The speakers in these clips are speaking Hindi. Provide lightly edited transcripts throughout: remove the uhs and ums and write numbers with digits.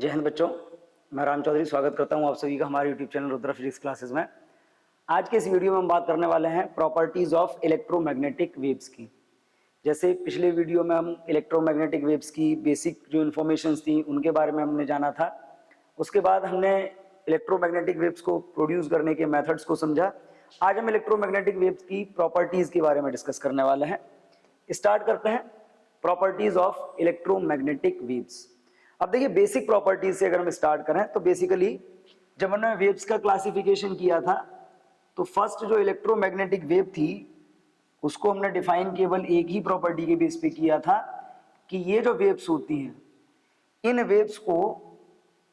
जय हिंद बच्चों, मैं राम चौधरी स्वागत करता हूं आप सभी का हमारे YouTube channel Rudra physics classes में। आज के इस वीडियो में हम बात करने वाले हैं प्रॉपर्टीज ऑफ इलेक्ट्रोमैग्नेटिक वेव्स की। जैसे पिछले वीडियो में हम इलेक्ट्रोमैग्नेटिक वेव्स की बेसिक जो इन्फॉर्मेशन थी उनके बारे में हमने जाना था। उसके बाद हमने इलेक्ट्रोमैग्नेटिक वेव्स को प्रोड्यूस करने के मेथड्स को समझा। आज हम इलेक्ट्रोमैग्नेटिक वेव्स की प्रॉपर्टीज के बारे में डिस्कस करने वाले हैं। स्टार्ट करते हैं प्रॉपर्टीज ऑफ इलेक्ट्रोमैग्नेटिक वेव्स। अब देखिए बेसिक प्रॉपर्टीज से अगर हम स्टार्ट करें तो बेसिकली जब हमने वेव्स का क्लासिफिकेशन किया था तो फर्स्ट जो इलेक्ट्रोमैग्नेटिक वेव थी उसको हमने डिफाइन केवल एक ही प्रॉपर्टी के बेस पे किया था कि ये जो वेव्स होती हैं इन वेव्स को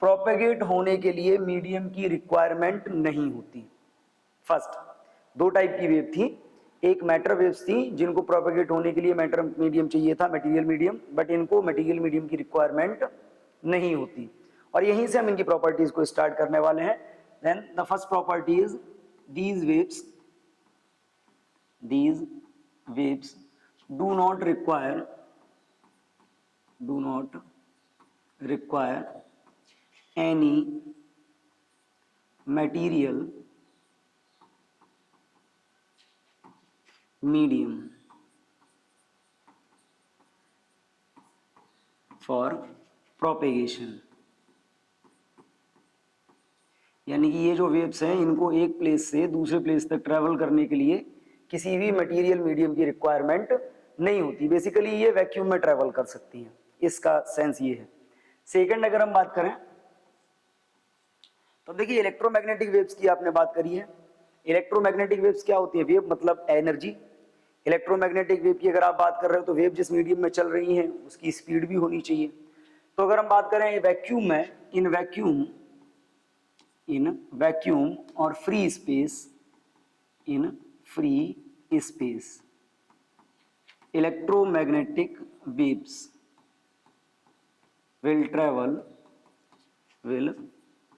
प्रोपेगेट होने के लिए मीडियम की रिक्वायरमेंट नहीं होती। फर्स्ट दो टाइप की वेव थी, एक मैटर वेव्स थी जिनको प्रोपेगेट होने के लिए मैटर मीडियम चाहिए था, मटेरियल मीडियम, बट इनको मटेरियल मीडियम की रिक्वायरमेंट नहीं होती। और यहीं से हम इनकी प्रॉपर्टीज को स्टार्ट करने वाले हैं। Then the first property is these waves do not require any material medium for propagation। यानी कि ये जो वेव्स हैं इनको एक प्लेस से दूसरे प्लेस तक ट्रेवल करने के लिए किसी भी मटेरियल मीडियम की रिक्वायरमेंट नहीं होती। बेसिकली ये वैक्यूम में ट्रेवल कर सकती हैं, इसका सेंस ये है। सेकंड अगर हम बात करें तो देखिए इलेक्ट्रोमैग्नेटिक वेव्स की आपने बात करी है। इलेक्ट्रोमैग्नेटिक वेव्स क्या होती है? वेव मतलब एनर्जी। इलेक्ट्रोमैग्नेटिक वेव की अगर आप बात कर रहे हो तो वेव जिस मीडियम में चल रही है उसकी स्पीड भी होनी चाहिए। तो अगर हम बात करें वैक्यूम में, इन वैक्यूम और free space electromagnetic waves will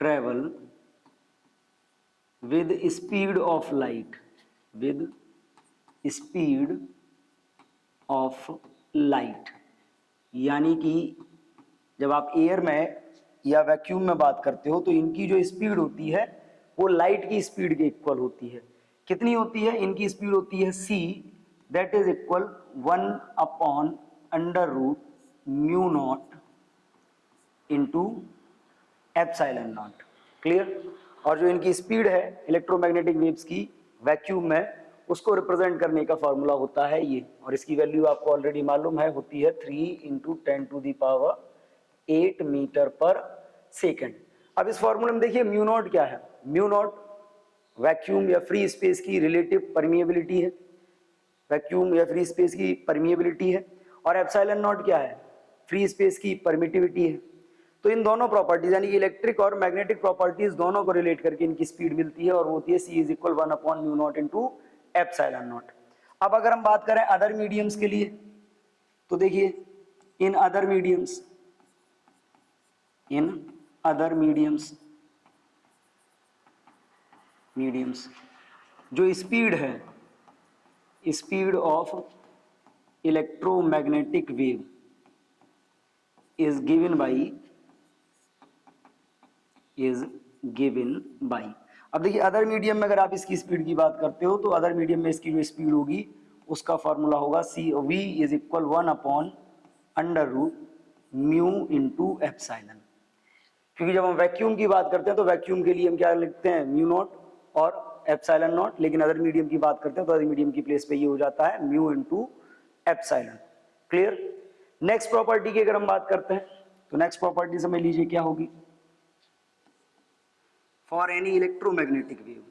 travel with speed of light, यानी कि जब आप एयर में या वैक्यूम में बात करते हो तो इनकी जो स्पीड होती है वो लाइट की स्पीड के इक्वल होती है। कितनी होती है? इनकी स्पीड होती है c, that is equal 1/√μ0 into epsilon not. Clear? और जो इनकी स्पीड है इलेक्ट्रोमैग्नेटिक वेव्स की वैक्यूम में, उसको रिप्रेजेंट करने का फॉर्मूला होता है ये, और इसकी वैल्यू आपको ऑलरेडी मालूम है, होती है 3 × 10⁸ मीटर पर सेकेंड। अब इस फॉर्मूले में देखिए म्यू नॉट क्या है? म्यू नॉट वैक्यूम या फ्री स्पेस की रिलेटिव परमिएबिलिटी है, वैक्यूम या फ्री स्पेस की परमिएबिलिटी है, और एप्सिलॉन नॉट क्या है? फ्री स्पेस की परमिटिविटी है। तो इन दोनों प्रॉपर्टीज यानी कि इलेक्ट्रिक और मैग्नेटिक प्रॉपर्टीज दोनों को रिलेट करके इनकी स्पीड मिलती है, और वो होती है c = 1/μ0 इंटू एप्सिलॉन नॉट। अब अगर हम बात करें अदर मीडियम्स के लिए तो देखिए इन अदर मीडियम्स जो स्पीड है, speed of electromagnetic wave is given by। अब देखिए अदर मीडियम में अगर आप इसकी स्पीड की बात करते हो तो अदर मीडियम में इसकी जो स्पीड होगी उसका फॉर्मूला होगा v = 1/√μ इंटू एप्सिलॉन। क्योंकि जब हम वैक्यूम की बात करते हैं तो वैक्यूम के लिए हम क्या लिखते हैं? म्यू नॉट और एप्सिलॉन नॉट, लेकिन अदर मीडियम की बात करते हैं तो अदर मीडियम की प्लेस पे ये हो जाता है mu into epsilon. Clear? Next property की अगर हम बात करते हैं तो नेक्स्ट प्रॉपर्टी समझ लीजिए क्या होगी? फॉर एनी इलेक्ट्रोमैग्नेटिक वेव,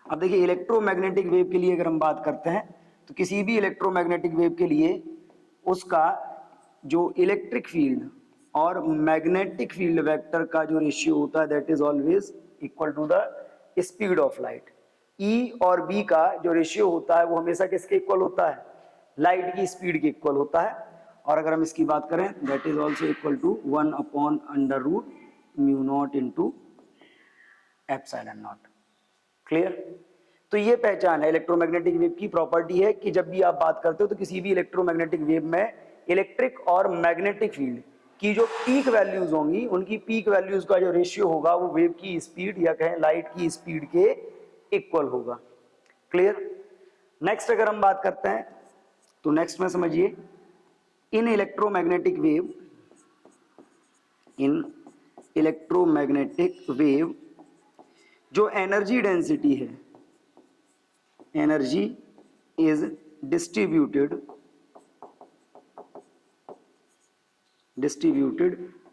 अब देखिए इलेक्ट्रोमैग्नेटिक वेव के लिए अगर हम बात करते हैं तो किसी भी इलेक्ट्रोमैग्नेटिक वेव के लिए उसका जो इलेक्ट्रिक फील्ड और मैग्नेटिक फील्ड वेक्टर का जो रेशियो होता है that is always equal to the speed of light. E और बी का जो रेशियो होता है वो हमेशा किसके इक्वल होता है? लाइट की स्पीड के इक्वल होता है। और अगर हम इसकी बात करें that is also equal to 1/√μ0 into epsilon not. Clear? तो ये पहचान है इलेक्ट्रोमैग्नेटिक वेव की, प्रॉपर्टी है कि जब भी आप बात करते हो तो किसी भी इलेक्ट्रोमैग्नेटिक वेव में इलेक्ट्रिक और मैग्नेटिक फील्ड की जो पीक वैल्यूज होंगी, उनकी पीक वैल्यूज का जो रेशियो होगा वो वेव की स्पीड या कहें लाइट की स्पीड के इक्वल होगा। क्लियर? नेक्स्ट अगर हम बात करते हैं तो नेक्स्ट में समझिए, इन इलेक्ट्रोमैग्नेटिक वेव जो एनर्जी डेंसिटी है, energy is distributed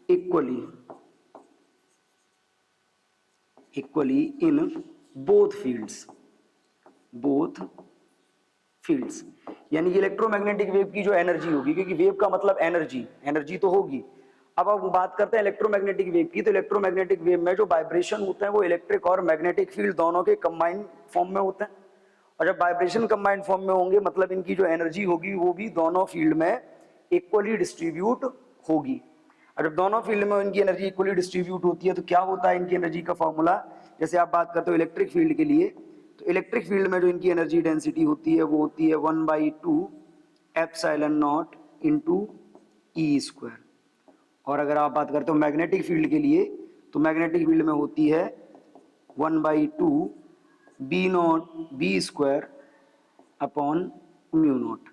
equally in both fields, यानी कि इलेक्ट्रोमैग्नेटिक वेव की जो एनर्जी होगी, क्योंकि वेव का मतलब एनर्जी तो होगी। अब हम बात करते हैं इलेक्ट्रोमैग्नेटिक वेव की, तो इलेक्ट्रोमैग्नेटिक वेव में जो वाइब्रेशन होते हैं वो इलेक्ट्रिक और मैग्नेटिक फील्ड दोनों के कंबाइंड फॉर्म में होते हैं, और जब वाइब्रेशन कंबाइंड फॉर्म में होंगे मतलब इनकी जो एनर्जी होगी वो भी दोनों फील्ड में इक्वली डिस्ट्रीब्यूट होगी। और जब दोनों फील्ड में इनकी एनर्जी इक्वली डिस्ट्रीब्यूट होती है तो क्या होता है इनकी एनर्जी का फॉर्मूला, जैसे आप बात करते हो इलेक्ट्रिक फील्ड के लिए, तो इलेक्ट्रिक फील्ड में जो इनकी एनर्जी डेंसिटी होती है वो होती है 1/2 epsilon not into E square. और अगर आप बात करते हो मैग्नेटिक फील्ड के लिए, तो मैग्नेटिक फील्ड में होती है 1/2 B square upon mu not.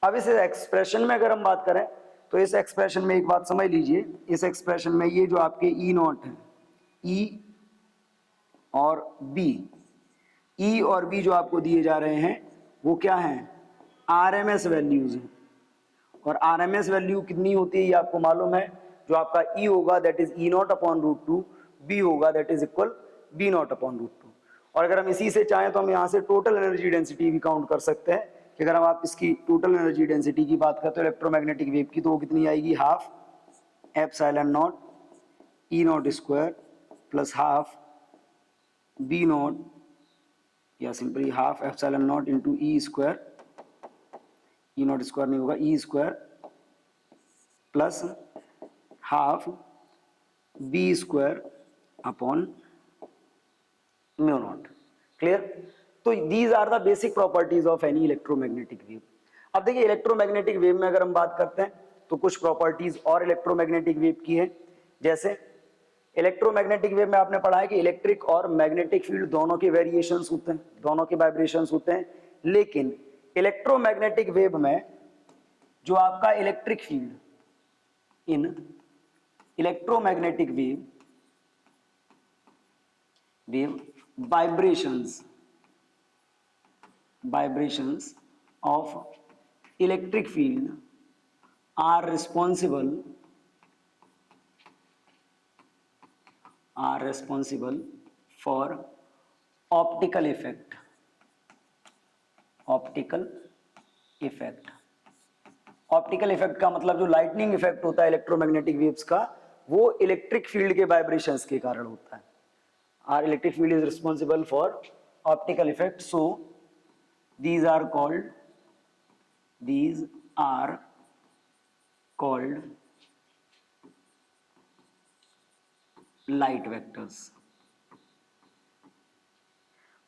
अब इस एक्सप्रेशन में अगर हम बात करें तो इस एक्सप्रेशन में एक बात समझ लीजिए, इस एक्सप्रेशन में ये जो आपके ई नॉट है, ई और बी जो आपको दिए जा रहे हैं वो क्या हैं, आरएमएस वैल्यूज हैं। और आरएमएस वैल्यू कितनी होती है ये आपको मालूम है, जो आपका ई होगा that is E not upon √2, B होगा that is equal B not upon √2। और अगर हम इसी से चाहें तो हम यहाँ से टोटल एनर्जी डेंसिटी भी काउंट कर सकते हैं कि अगर हम आप इसकी टोटल एनर्जी डेंसिटी की बात करते हो इलेक्ट्रोमैग्नेटिक वेव की, तो वो कितनी आएगी, half epsilon not E not square plus half B not, या simply half epsilon not into E square, E not square नहीं होगा, E square plus half B square upon mu not. Clear? तो these are the basic properties of any electromagnetic wave. अब देखिए इलेक्ट्रोमैग्नेटिक वेव में अगर हम बात करते हैं तो कुछ प्रॉपर्टीज और इलेक्ट्रोमैग्नेटिक वेव की है, जैसे इलेक्ट्रोमैग्नेटिक वेव में आपने पढ़ा है कि इलेक्ट्रिक और मैग्नेटिक फील्ड दोनों के वेरिएशंस होते हैं, दोनों के वाइब्रेशंस होते हैं, लेकिन इलेक्ट्रोमैग्नेटिक वेव में जो आपका electric field in electromagnetic wave vibrations of electric field are responsible for optical effect का मतलब जो लाइटनिंग इफेक्ट होता है इलेक्ट्रोमैग्नेटिक वेव्स का, वो इलेक्ट्रिक फील्ड के वाइब्रेशंस के कारण होता है। Our electric field is responsible for optical effect, so these are called light vectors।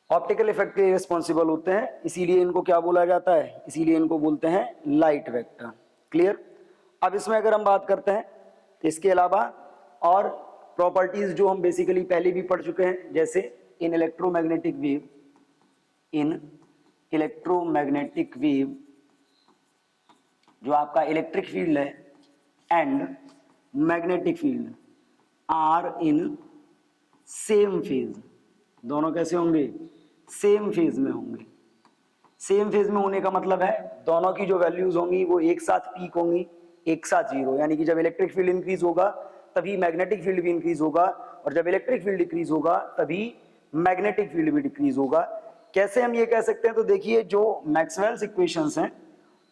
Optical effect के रिस्पॉन्सिबल होते हैं, इसीलिए इनको क्या बोला जाता है, इसीलिए इनको बोलते हैं लाइट वेक्टर। क्लियर? अब इसमें अगर हम बात करते हैं तो इसके अलावा और प्रॉपर्टीज जो हम बेसिकली पहले भी पढ़ चुके हैं, जैसे इन इलेक्ट्रोमैग्नेटिक वेव जो आपका इलेक्ट्रिक फील्ड है and magnetic field are in same phase, दोनों कैसे होंगे, सेम फेज में होंगे। सेम फेज में होने का मतलब है दोनों की जो वैल्यूज होंगी वो एक साथ पीक होंगी, एक साथ जीरो, यानी कि जब इलेक्ट्रिक फील्ड इंक्रीज होगा तभी मैग्नेटिक फील्ड भी इंक्रीज होगा, और जब इलेक्ट्रिक फील्ड डिक्रीज होगा तभी मैग्नेटिक फील्ड भी डिक्रीज होगा। कैसे हम ये कह सकते हैं, तो देखिए जो मैक्सवेल्स इक्वेशंस हैं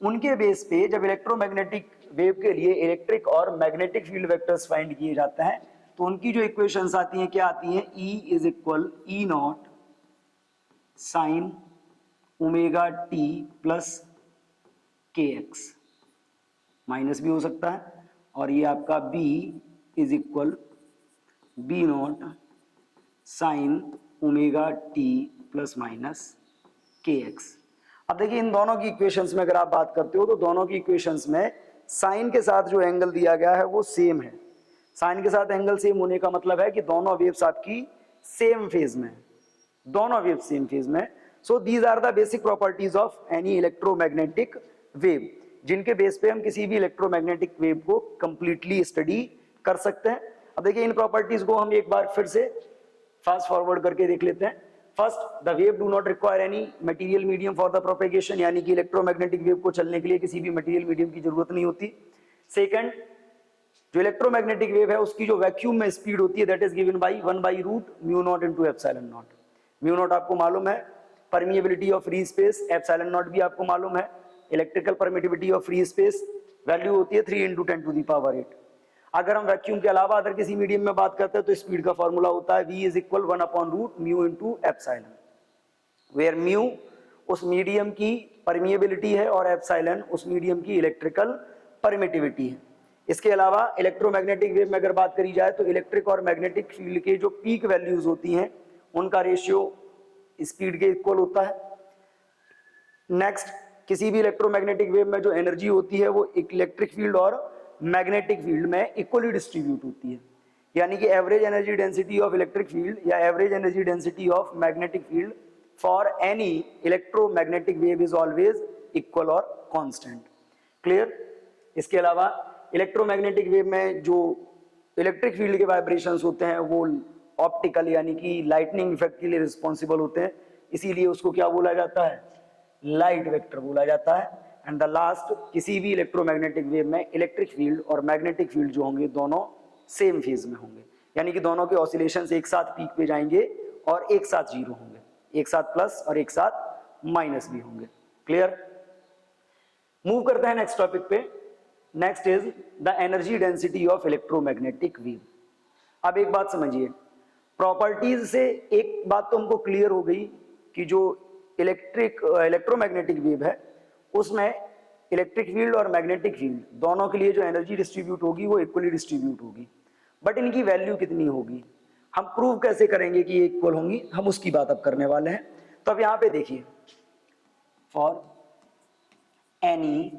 उनके बेस पे जब इलेक्ट्रोमैग्नेटिक वेव के लिए इलेक्ट्रिक और मैग्नेटिक फील्ड वेक्टर्स फाइंड किए जाते हैं तो उनकी जो इक्वेशंस आती हैं क्या आती हैं, E is equal E not sine omega t plus k x, minus भी हो सकता है, और ये आपका B is equal B not sine omega t plus minus k x. अब देखिए इन दोनों की इक्वेशंस में अगर आप बात करते हो तो दोनों की इक्वेशंस में साइन के साथ जो एंगल दिया गया है वो सेम है। साइन के साथ एंगल सेम होने का मतलब है कि दोनों वेव्स आपकी सेम फेज में, दोनों वेव्स सेम फेज में। So these are the basic properties of any electromagnetic wave, जिनके बेस पे हम किसी भी इलेक्ट्रोमैग्नेटिक वेव को कंप्लीटली स्टडी कर सकते हैं। अब देखिए इन प्रॉपर्टीज को हम एक बार फिर से फास्ट फॉरवर्ड करके देख लेते हैं। First, the wave do not require any material medium for the propagation, यानी कि इलेक्ट्रोमैग्नेटिक वेव को चलने के लिए किसी भी मटेरियल मीडियम की जरूरत नहीं होती। सेकंड, जो इलेक्ट्रोमैग्नेटिक वेव है उसकी जो वैक्यूम में स्पीड होती है दैट इज गिवन बाय 1/रूट mu not into epsilon not. Mu not आपको मालूम है, permeability of free space, epsilon not भी आपको मालूम है, electrical permittivity of free space value होती है 3 × 10⁸। अगर हम वैक्यूम के अलावा अदर किसी मीडियम में बात करते हैं तो स्पीड का फॉर्मूला होता है v = 1/रूट mu into epsilon, where mu उस मीडियम की परमिएबिलिटी है और एप्सिलॉन उस मीडियम की इलेक्ट्रिकल परमिटिविटी है। इसके अलावा इलेक्ट्रोमैग्नेटिक वेव में अगर बात करी जाए तो इलेक्ट्रिक और मैग्नेटिक फील्ड के जो पीक वैल्यूज होती हैं उनका रेशियो स्पीड के इक्वल होता है। नेक्स्ट, किसी भी इलेक्ट्रोमैग्नेटिक वेव में जो एनर्जी होती है वो इलेक्ट्रिक फील्ड और मैग्नेटिक फील्ड में इक्वली डिस्ट्रीब्यूट होती है, यानी कि average energy density of electric field या average energy density of magnetic field for any electromagnetic wave is always equal और कांस्टेंट। क्लियर? इसके अलावा इलेक्ट्रोमैग्नेटिक वेव में जो इलेक्ट्रिक फील्ड के वाइब्रेशंस होते हैं वो ऑप्टिकल यानी कि लाइटनिंग इफेक्ट के लिए रिस्पॉन्सिबल होते हैं, इसीलिए उसको क्या बोला जाता है, लाइट वेक्टर बोला जाता है। एंड द लास्ट, किसी भी इलेक्ट्रोमैग्नेटिक वेव में इलेक्ट्रिक फील्ड और मैग्नेटिक फील्ड जो होंगे दोनों सेम फेज में होंगे, यानी कि दोनों के ऑसिलेशंस एक साथ पीक पे जाएंगे और एक साथ जीरो होंगे, एक साथ प्लस और एक साथ माइनस भी होंगे। क्लियर? मूव करते हैं नेक्स्ट टॉपिक पे। Next is the energy density of electromagnetic wave. अब एक बात समझिए, प्रॉपर्टीज से एक बात तो हमको क्लियर हो गई कि जो इलेक्ट्रोमैग्नेटिक वेव है उसमें इलेक्ट्रिक फील्ड और मैग्नेटिक फील्ड दोनों के लिए जो एनर्जी डिस्ट्रीब्यूट होगी वो इक्वली डिस्ट्रीब्यूट होगी, बट इनकी वैल्यू कितनी होगी, हम प्रूव कैसे करेंगे कि ये इक्वल होंगी, हम उसकी बात अब करने वाले हैं। तो अब यहां पे देखिए, फॉर एनी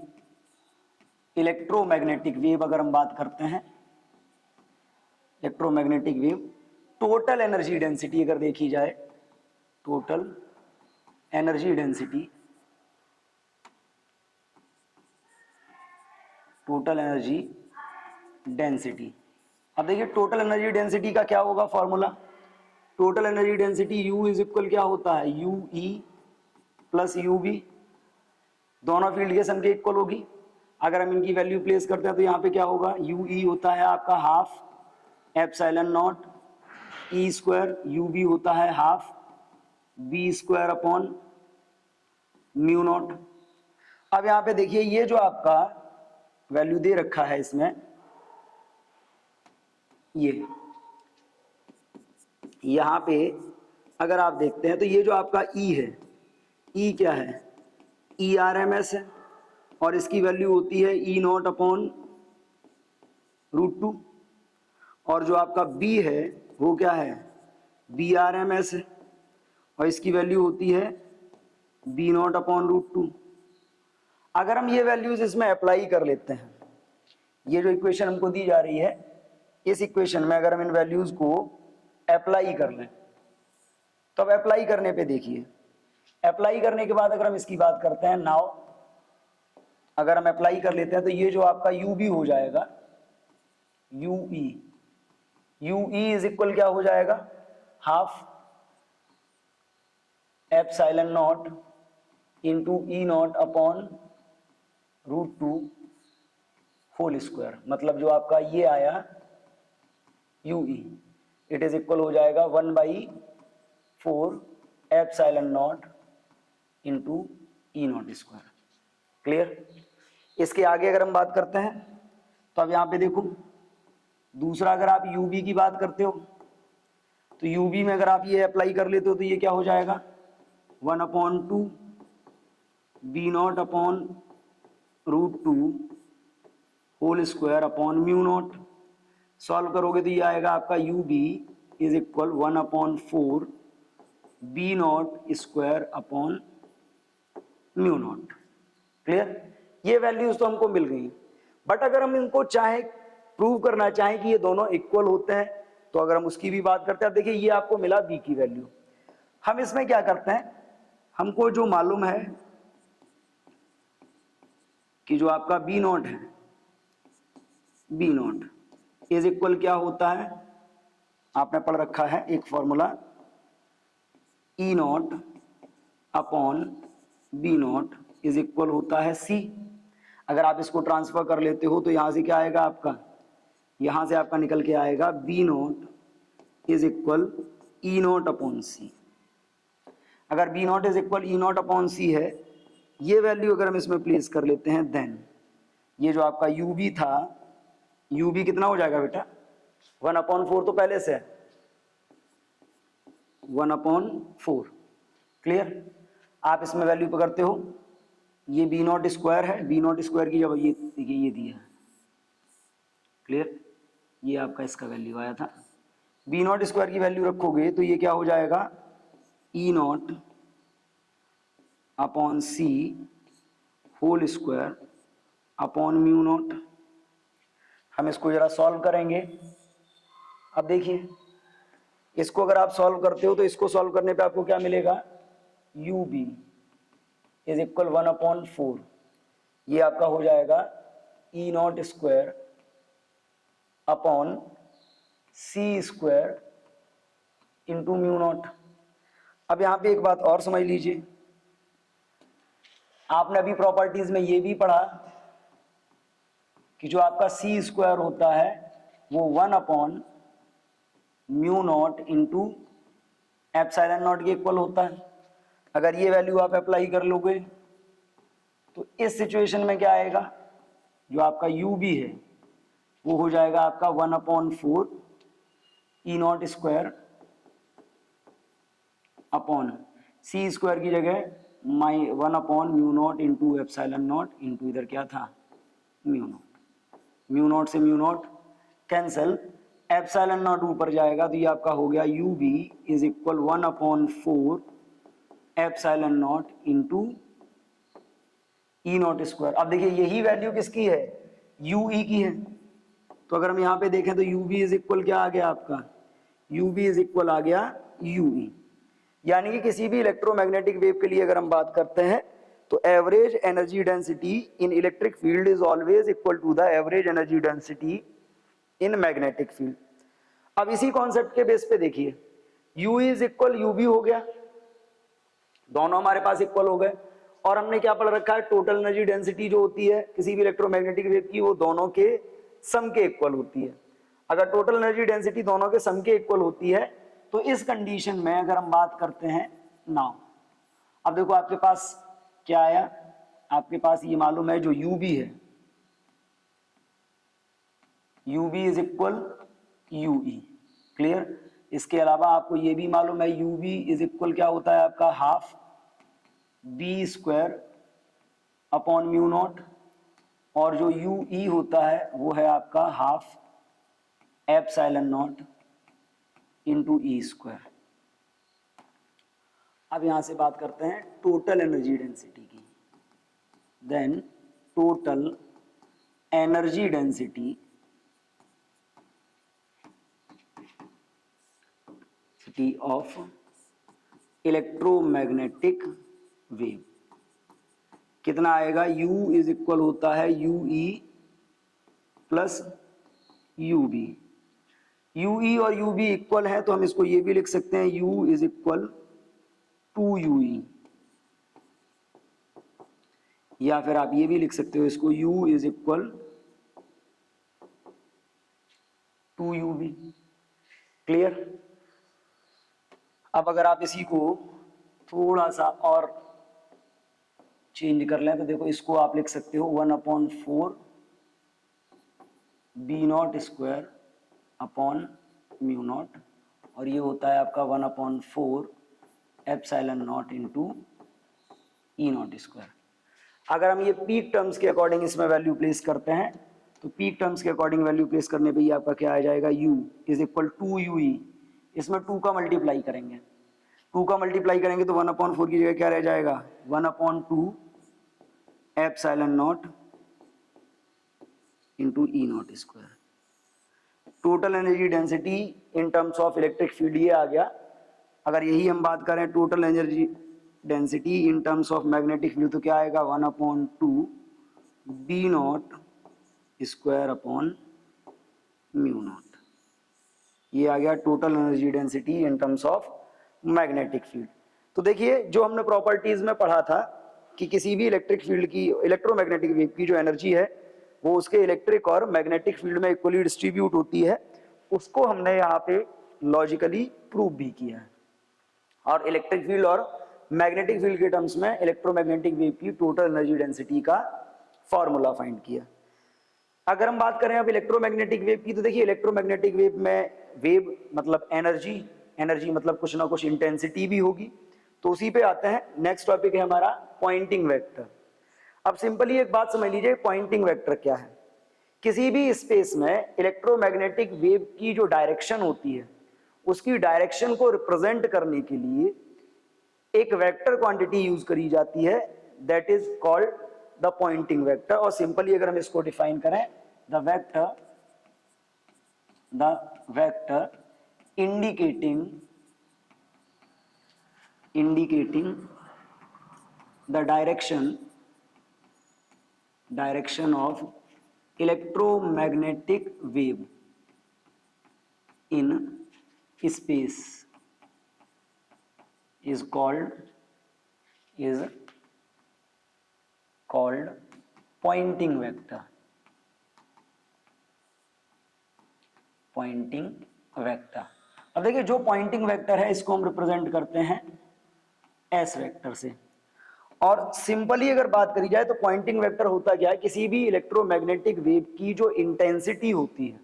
इलेक्ट्रोमैग्नेटिक वेव अगर हम बात करते हैं, electromagnetic wave total energy density अगर देखी जाए, total energy density, total energy density. अब देखिए टोटल एनर्जी डेंसिटी का क्या होगा formula, total energy density U is equal क्या होता है, UE प्लस UB, दोनों फील्ड के सम के इक्वल होगी। अगर हम इनकी वैल्यू प्लेस करते हैं तो यहाँ पे क्या होगा, UE होता है आपका half epsilon not E², UB होता है half B² upon mu not. अब यहाँ पे देखिए ये जो आपका वैल्यू दे रखा है इसमें, ये यहाँ पे अगर आप देखते हैं तो ये जो आपका E है, E क्या है, ERMS है और इसकी वैल्यू होती है E0 अपॉन √2, और जो आपका B है वो क्या है, BRMS है और इसकी वैल्यू होती है B0 अपॉन √2। अगर हम ये वैल्यूज इसमें अप्लाई कर लेते हैं, ये जो इक्वेशन हमको दी जा रही है इस इक्वेशन में अगर हम इन वैल्यूज को अप्लाई कर लें, तो अब अप्लाई करने पे देखिए, अप्लाई करने के बाद अगर हम इसकी बात करते हैं नाउ, अगर हम अप्लाई कर लेते हैं तो ये जो आपका UB हो जाएगा, UE इज इक्वल क्या हो जाएगा, half epsilon not into E0 upon √2 whole square, मतलब जो आपका ये आया UE इट इज इक्वल हो जाएगा 1/4 epsilon not into E0 square. Clear? इसके आगे अगर हम बात करते हैं तो अब यहाँ पे देखो, दूसरा अगर आप UB की बात करते हो तो UB में अगर आप ये अप्लाई कर लेते हो तो ये क्या हो जाएगा, 1/2 B0 upon √2 whole square upon mu naught. Solve करोगे तो ये आएगा आपका UB is equal 1/4 B not square upon mu not. Clear? ये वैल्यूज तो हमको मिल गई, बट अगर हम इनको चाहे प्रूव करना चाहें कि ये दोनों इक्वल होते हैं, तो अगर हम उसकी भी बात करते हैं, देखिए ये आपको मिला बी की वैल्यू, हम इसमें क्या करते हैं, हमको जो मालूम है कि जो आपका बी नॉट है, बी नॉट इज इक्वल क्या होता है, आपने पढ़ रखा है एक formula, E not upon B not is equal होता है सी। अगर आप इसको ट्रांसफर कर लेते हो तो यहां से क्या आएगा आपका, यहां से आपका निकल के आएगा B not is equal E not upon C. अगर B not is equal E not upon C है, ये वैल्यू अगर हम इसमें प्लेस कर लेते हैं, देन ये जो आपका यू बी था, यू बी कितना हो जाएगा बेटा, 1/4 तो पहले से है, 1/4। क्लियर? आप इसमें वैल्यू पकड़ते हो, ये बी नॉट स्क्वायर है, बी नॉट स्क्वायर की जब ये देखिए ये दिया है। क्लियर? ये आपका इसका वैल्यू आया था, बी नॉट स्क्वायर की वैल्यू रखोगे तो ये क्या हो जाएगा, E not upon C whole square upon mu not. हम इसको जरा सॉल्व करेंगे। अब देखिए इसको अगर आप सॉल्व करते हो तो इसको सॉल्व करने पे आपको क्या मिलेगा, यू बी इज इक्वल 1/4, ये आपका हो जाएगा E not square upon C square into mu not. अब यहां पे एक बात और समझ लीजिए, आपने अभी प्रॉपर्टीज में ये भी पढ़ा कि जो आपका सी स्क्वायर होता है वो 1/म्यू नॉट इंटू एप्सिलॉन नॉट के इक्वल होता है। अगर ये वैल्यू आप अप्लाई कर लोगे तो इस सिचुएशन में क्या आएगा, जो आपका यू बी है वो हो जाएगा आपका 1/4 E not square upon C square की जगह 1/म्यू not into epsilon not into इधर क्या था, म्यू नॉट। म्यू नॉट से mu not cancel, epsilon not ऊपर जाएगा तो ये आपका हो गया u B is equal 1/4 epsilon not into E not square. अब देखिए यही वैल्यू किसकी है, यू ई की है, तो अगर हम यहाँ पे देखें तो यू बी इज इक्वल क्या आ गया आपका, यू बी इज इक्वल आ गया यू ई। यानी कि किसी भी इलेक्ट्रोमैग्नेटिक वेव के लिए अगर हम बात करते हैं तो average energy density in electric field is always equal to the average energy density in magnetic field. अब इसी कॉन्सेप्ट के बेस पे देखिए, U is equal to U B गया, दोनों हमारे पास इक्वल हो गए, और हमने क्या पढ़ रखा है, टोटल एनर्जी डेंसिटी जो होती है किसी भी इलेक्ट्रोमैग्नेटिक वेव की वो दोनों के सम के इक्वल होती है। अगर टोटल एनर्जी डेंसिटी दोनों के सम के इक्वल होती है तो इस कंडीशन में अगर हम बात करते हैं नाउ, अब देखो आपके पास क्या आया, आपके पास ये मालूम है जो यू बी है, U B is equal to U. Clear? इसके अलावा आपको ये भी मालूम है यू बी इज इक्वल क्या होता है आपका, half B square upon mu naught, और जो यू ई होता है वो है आपका half epsilon not into E square. अब यहां से बात करते हैं टोटल एनर्जी डेंसिटी की, then total energy density of electromagnetic wave कितना आएगा, U इज इक्वल होता है U E plus U B. U E और यू बी इक्वल है तो हम इसको ये भी लिख सकते हैं U इज इक्वल 2UE, या फिर आप ये भी लिख सकते हो इसको U is equal 2UB। Clear? अब अगर आप इसी को थोड़ा सा और चेंज कर लें तो देखो इसको आप लिख सकते हो 1/4 B not square upon mu naught, और ये होता है आपका 1/4 epsilon not into E not square. अगर हम ये पीक टर्म्स के अकॉर्डिंग इसमें वैल्यू प्लेस करते हैं तो पीक टर्म्स के अकॉर्डिंग वैल्यू प्लेस करने पे ये आपका क्या आ जाएगा, U इज इक्वल 2UE, इसमें 2 का मल्टीप्लाई करेंगे 2 का मल्टीप्लाई करेंगे तो 1/4 की जगह क्या रह जाएगा, 1/2 epsilon not into E not square. Total energy density in terms of electric field ये आ गया। अगर यही हम बात करें total energy density in terms of magnetic field तो क्या आएगा, 1/2 B not square upon mu naught. ये आ गया total energy density in terms of magnetic field. तो देखिए जो हमने प्रॉपर्टीज में पढ़ा था कि किसी भी इलेक्ट्रिक फील्ड की, इलेक्ट्रोमैग्नेटिक वेव की जो एनर्जी है वो उसके इलेक्ट्रिक और मैग्नेटिक फील्ड में इक्वली डिस्ट्रीब्यूट होती है, उसको हमने यहाँ पे लॉजिकली प्रूव भी किया है। और इलेक्ट्रिक फील्ड और मैग्नेटिक फील्ड के टर्म्स में इलेक्ट्रोमैग्नेटिक वेव की टोटल एनर्जी डेंसिटी का फॉर्मूला फाइंड किया। अगर हम बात करें अब इलेक्ट्रोमैग्नेटिक वेव की, तो देखिए इलेक्ट्रोमैग्नेटिक वेव में वेव मतलब एनर्जी, एनर्जी मतलब कुछ ना कुछ इंटेंसिटी भी होगी। तो उसी पे आते हैं, नेक्स्ट टॉपिक है हमारा पॉइंटिंग वेक्टर। अब सिंपली एक बात समझ लीजिए, पॉइंटिंग वेक्टर क्या है। किसी भी स्पेस में इलेक्ट्रोमैग्नेटिक वेव की जो डायरेक्शन होती है उसकी डायरेक्शन को रिप्रेजेंट करने के लिए एक वेक्टर क्वांटिटी यूज करी जाती है, that is called the Poynting vector. और सिंपली अगर हम इसको डिफाइन करें, the vector indicating the direction of electromagnetic wave in space is called pointing vector। Poynting vector. अब देखिए जो पॉइंटिंग वेक्टर है इसको हम रिप्रेजेंट करते हैं एस वेक्टर से। और सिंपली अगर बात करी जाए तो पॉइंटिंग वेक्टर होता क्या है, किसी भी इलेक्ट्रोमैग्नेटिक वेव की जो इंटेंसिटी होती है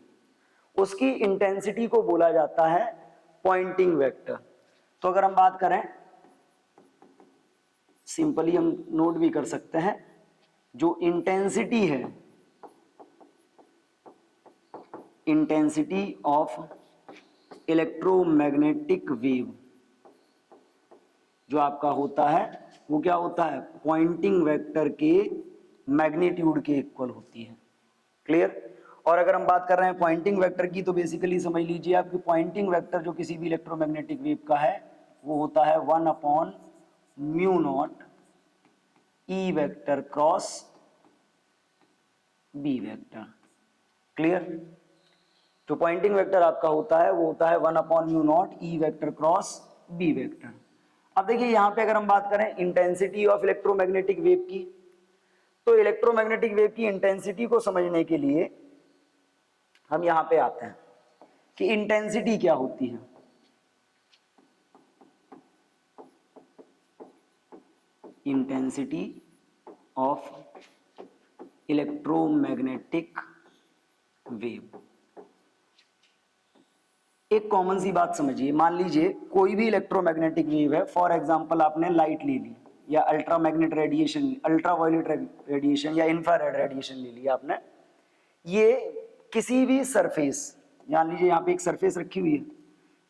उसकी इंटेंसिटी को बोला जाता है पॉइंटिंग वेक्टर। तो अगर हम बात करें, सिंपली हम नोट भी कर सकते हैं, जो इंटेंसिटी है, इंटेंसिटी ऑफ इलेक्ट्रोमैग्नेटिक वेव जो आपका होता है वो क्या होता है, पॉइंटिंग वेक्टर के मैग्नीट्यूड के इक्वल होती है। क्लियर। और अगर हम बात कर रहे हैं पॉइंटिंग वेक्टर की तो बेसिकली समझ लीजिए आप कि पॉइंटिंग वेक्टर जो किसी भी इलेक्ट्रोमैग्नेटिक वेव का है वो होता है 1/μ0 E vector cross B vector. Clear. जो पॉइंटिंग वेक्टर आपका होता है वो होता है 1/μ0 E vector cross B vector. अब देखिए यहां पे अगर हम बात करें इंटेंसिटी ऑफ इलेक्ट्रोमैग्नेटिक वेव की, तो इलेक्ट्रोमैग्नेटिक वेव की इंटेंसिटी को समझने के लिए हम यहां पे आते हैं कि इंटेंसिटी क्या होती है। Intensity of electromagnetic wave. एक कॉमन सी बात समझिए, मान लीजिए कोई भी इलेक्ट्रोमैग्नेटिक वेव है, फॉर एग्जांपल आपने लाइट ले ली या अल्ट्रामैग्नेट रेडिएशन, अल्ट्रावायलेट रेडिएशन या इंफ्रारेड रेडिएशन ले लिया आपने। ये किसी भी सरफेस, मान लीजिए यहाँ पे एक सरफेस रखी हुई है,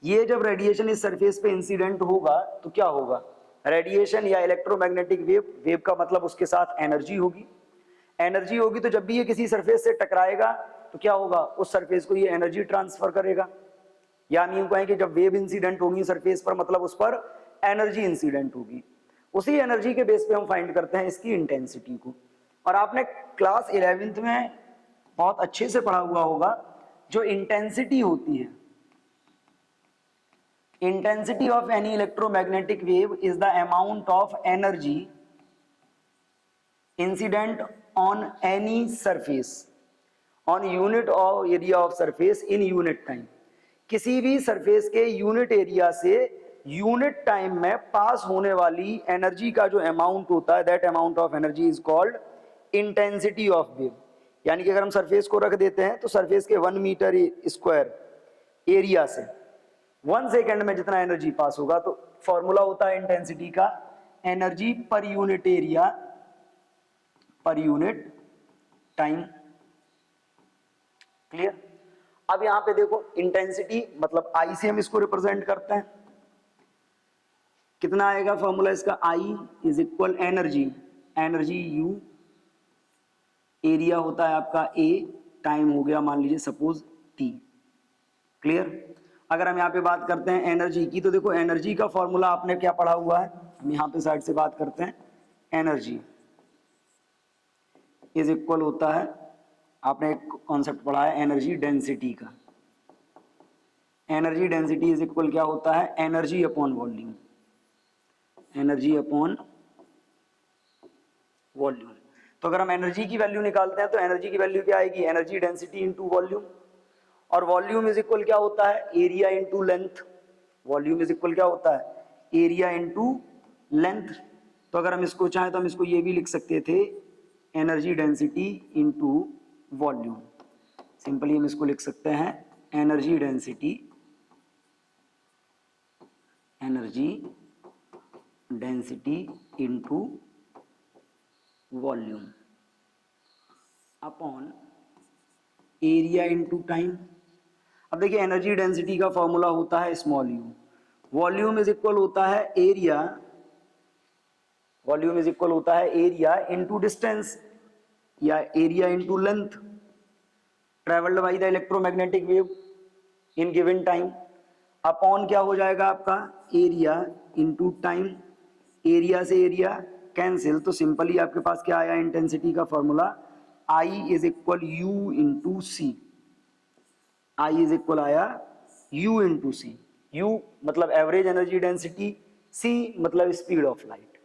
ये जब रेडिएशन इस सरफेस पे इंसिडेंट होगा तो क्या होगा, रेडिएशन या इलेक्ट्रोमैग्नेटिक वेव, वेव का मतलब उसके साथ एनर्जी होगी। एनर्जी होगी तो जब भी ये किसी सरफेस से टकराएगा तो क्या होगा, उस सरफेस को ये एनर्जी ट्रांसफर करेगा। या हम यूं कहें कि जब वेव इंसिडेंट होगी सरफेस पर मतलब उस पर एनर्जी इंसिडेंट होगी। उसी एनर्जी के बेस पे हम फाइंड करते हैं इसकी इंटेंसिटी को। और आपने क्लास 11th में बहुत अच्छे से पढ़ा हुआ होगा, जो इंटेंसिटी होती है, intensity of any electromagnetic wave is the amount of energy incident on any surface on unit of area of surface in unit time. किसी भी सरफेस के यूनिट एरिया से यूनिट टाइम में पास होने वाली एनर्जी का जो अमाउंट होता है, that amount of energy is called intensity of wave. यानी कि अगर हम सरफेस को रख देते हैं तो सरफेस के 1 मीटर स्क्वायर एरिया से 1 सेकेंड में जितना एनर्जी पास होगा, तो फॉर्मूला होता है इंटेंसिटी का, energy per unit area per unit time. Clear. अब यहां पे देखो इंटेंसिटी मतलब आई से हम इसको रिप्रेजेंट करते हैं। कितना आएगा फॉर्मूला इसका, I is equal energy, energy U, area होता है आपका ए, टाइम हो गया मान लीजिए सपोज टी। क्लियर। अगर हम यहाँ पे बात करते हैं एनर्जी की, तो देखो एनर्जी का फॉर्मूला आपने क्या पढ़ा हुआ है, हम यहाँ पे साइड से बात करते हैं, एनर्जी इज इक्वल होता है, आपने एक कॉन्सेप्ट पढ़ा है एनर्जी डेंसिटी का, एनर्जी डेंसिटी इज इक्वल क्या होता है, energy upon volume, energy upon volume. तो अगर हम एनर्जी की वैल्यू निकालते हैं तो एनर्जी की वैल्यू क्या आएगी, एनर्जी डेंसिटी इनटू वॉल्यूम, और वॉल्यूम इज इक्वल क्या होता है, area into length, volume is equal क्या होता है, एरिया इनटू लेंथ। तो अगर हम इसको चाहें तो हम इसको ये भी लिख सकते थे, energy density into volume, simply हम इसको लिख सकते हैं energy density, energy density into volume upon area into time. अब देखिए एनर्जी डेंसिटी का फॉर्मूला होता है small you, volume is equal होता है एरिया, वॉल्यूम इज इक्वल होता है एरिया इनटू डिस्टेंस या area into length travelled by the electromagnetic wave in given time, upon क्या हो जाएगा आपका, एरिया इनटू टाइम, एरिया से एरिया कैंसिल, तो सिंपली आपके पास क्या आया इंटेंसिटी का formula, I is equal u into c, I is equal आया u इंटू सी, यू मतलब एवरेज एनर्जी डेंसिटी, c मतलब स्पीड ऑफ लाइट।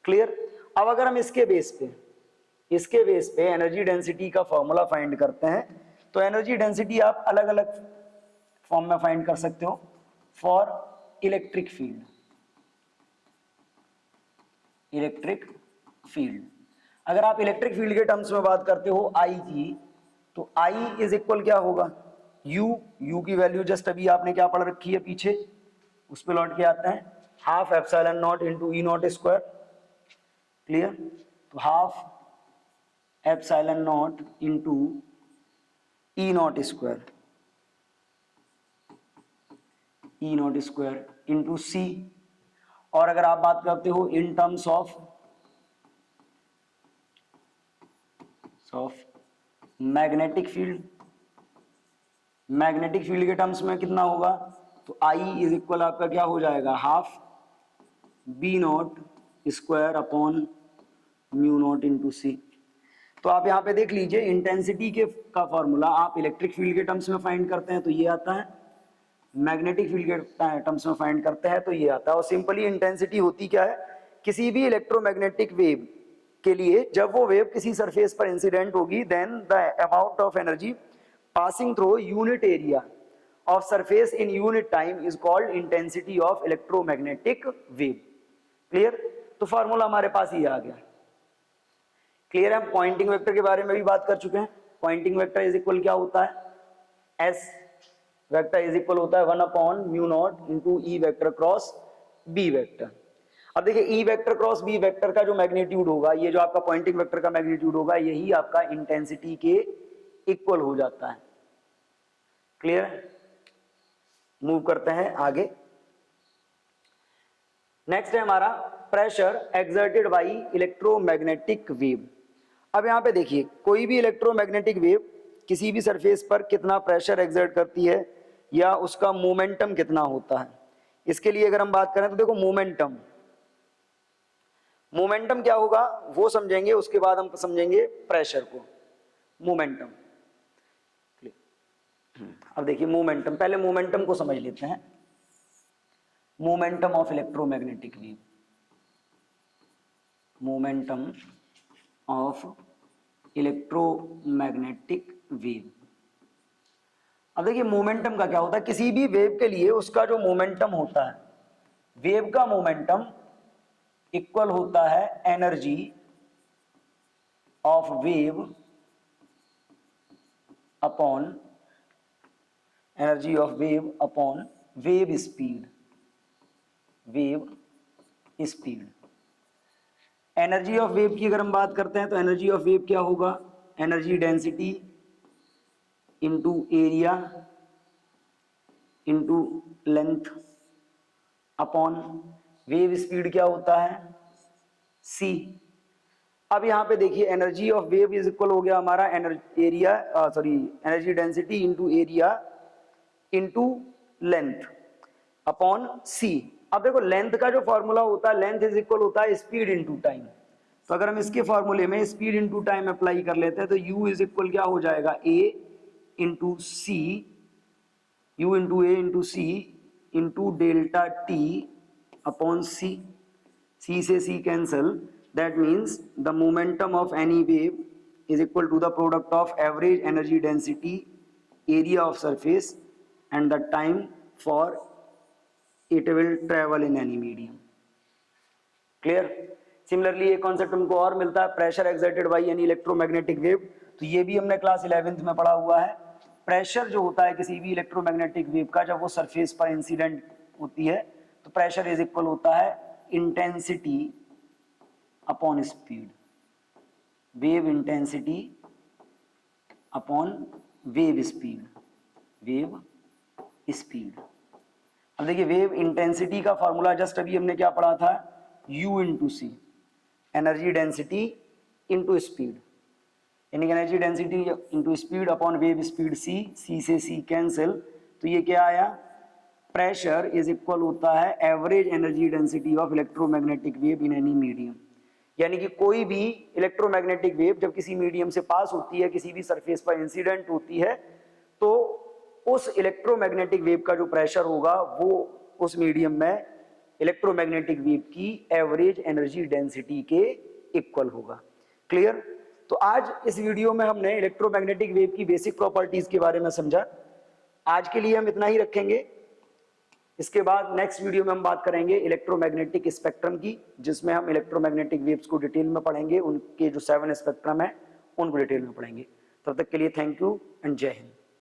क्लियर। अब अगर हम इसके बेस पे एनर्जी डेंसिटी का फॉर्मूला फाइंड करते हैं, तो एनर्जी डेंसिटी आप अलग अलग फॉर्म में फाइंड कर सकते हो, for electric field, electric field अगर आप इलेक्ट्रिक फील्ड के टर्म्स में बात करते हो आई की, तो आई इज इक्वल क्या होगा, यू की वैल्यू जस्ट अभी आपने क्या पढ़ रखी है पीछे, उस पर लौट के आते हैं, half epsilon not into E not square. Clear. तो half epsilon not into E not square, E not square into C, और अगर आप बात करते हो in terms of magnetic field, magnetic field के टर्म्स में कितना होगा, तो आई इज इक्वल आपका क्या हो जाएगा, half B not square upon mu not into C. तो आप यहाँ पे देख लीजिए इंटेंसिटी के का फॉर्मूला आप इलेक्ट्रिक फील्ड के टर्म्स में फाइंड करते हैं तो ये आता है, मैग्नेटिक फील्ड के टर्म्स में फाइंड करते हैं तो ये आता है। और सिंपली इंटेंसिटी होती क्या है, किसी भी इलेक्ट्रोमैग्नेटिक वेव के लिए जब वो वेव किसी सरफेस पर इंसिडेंट होगी, then the amount of energy passing through unit area of surface in unit time is called intensity of electromagnetic wave। Clear. तो फॉर्मूला हमारे पास ये आ गया। क्लियर है। हम पॉइंटिंग वेक्टर के बारे में भी बात कर चुके हैं। पॉइंटिंग वेक्टर इज इक्वल क्या होता है, एस वेक्टर इज इक्वल होता है 1 upon mu not into E vector cross B vector. अब देखिए E vector cross B vector का जो मैग्नीट्यूड होगा, ये जो आपका पॉइंटिंग वेक्टर का मैग्नीट्यूड होगा, यही आपका इंटेंसिटी के इक्वल हो जाता है। क्लियर। मूव करते हैं आगे। नेक्स्ट है हमारा pressure exerted by electromagnetic wave. अब यहां पे देखिए कोई भी इलेक्ट्रोमैग्नेटिक वेव किसी भी सरफेस पर कितना प्रेशर एक्सर्ट करती है या उसका मोमेंटम कितना होता है। इसके लिए अगर हम बात करें तो देखो मोमेंटम, मोमेंटम क्या होगा वो समझेंगे, उसके बाद हम समझेंगे प्रेशर को। मोमेंटम, अब देखिए मोमेंटम, पहले मोमेंटम को समझ लेते हैं। Momentum of electromagnetic wave, momentum of electromagnetic wave. अब देखिए मोमेंटम का क्या होता है, किसी भी वेव के लिए उसका जो मोमेंटम होता है, वेव का मोमेंटम इक्वल होता है energy of wave upon energy of wave upon wave speed, wave speed. Energy of wave की अगर हम बात करते हैं तो एनर्जी ऑफ वेव क्या होगा, energy density into area into length upon wave speed क्या होता है, c। अब यहाँ पे देखिए energy of wave is equal हो गया हमारा energy density into area into length upon c। अब देखो लेंथ का जो फॉर्मूला होता है, लेंथ इज इक्वल होता है स्पीड इंटू टाइम। तो अगर हम इसके फॉर्मूले में स्पीड इंटू टाइम अप्लाई कर लेते हैं तो u इज इक्वल क्या हो जाएगा, a into C, u into A into C into delta T upon C. c से c cancel, that means the momentum of any wave is equal to the product of average energy density, area of surface and the time for it will travel in any medium. Clear. Similarly एक कॉन्सेप्ट हमको और मिलता है, pressure exerted by any electromagnetic wave. तो ये भी हमने क्लास 11th में पढ़ा हुआ है। प्रेशर जो होता है किसी भी इलेक्ट्रोमैग्नेटिक वेव का, जब वो सरफेस पर इंसिडेंट होती है तो प्रेशर इज इक्वल होता है intensity upon speed, wave intensity upon wave speed, wave speed. अब देखिए वेव इंटेंसिटी का फॉर्मूला जस्ट अभी हमने क्या पढ़ा था, u इंटू सी, एनर्जी डेंसिटी इंटू स्पीड, यानी कि energy density into speed upon wave speed c, c से c कैंसिल, तो ये क्या आया, प्रेशर इज इक्वल होता है average energy density of electromagnetic wave in any medium. यानी कि कोई भी इलेक्ट्रोमैग्नेटिक वेव जब किसी मीडियम से पास होती है, किसी भी सरफेस पर इंसिडेंट होती है, तो उस इलेक्ट्रोमैग्नेटिक वेव का जो प्रेशर होगा वो उस मीडियम में इलेक्ट्रोमैग्नेटिक वेव की एवरेज एनर्जी डेंसिटी के इक्वल होगा। क्लियर। तो आज इस वीडियो में हमने इलेक्ट्रोमैग्नेटिक वेव की बेसिक प्रॉपर्टीज के बारे में समझा। आज के लिए हम इतना ही रखेंगे। इसके बाद नेक्स्ट वीडियो में हम बात करेंगे इलेक्ट्रोमैग्नेटिक स्पेक्ट्रम की, जिसमें हम इलेक्ट्रोमैग्नेटिक वेव्स को डिटेल में पढ़ेंगे, उनके जो 7 स्पेक्ट्रम है उनको डिटेल में पढ़ेंगे। तब तक के लिए थैंक यू एंड जय हिंद।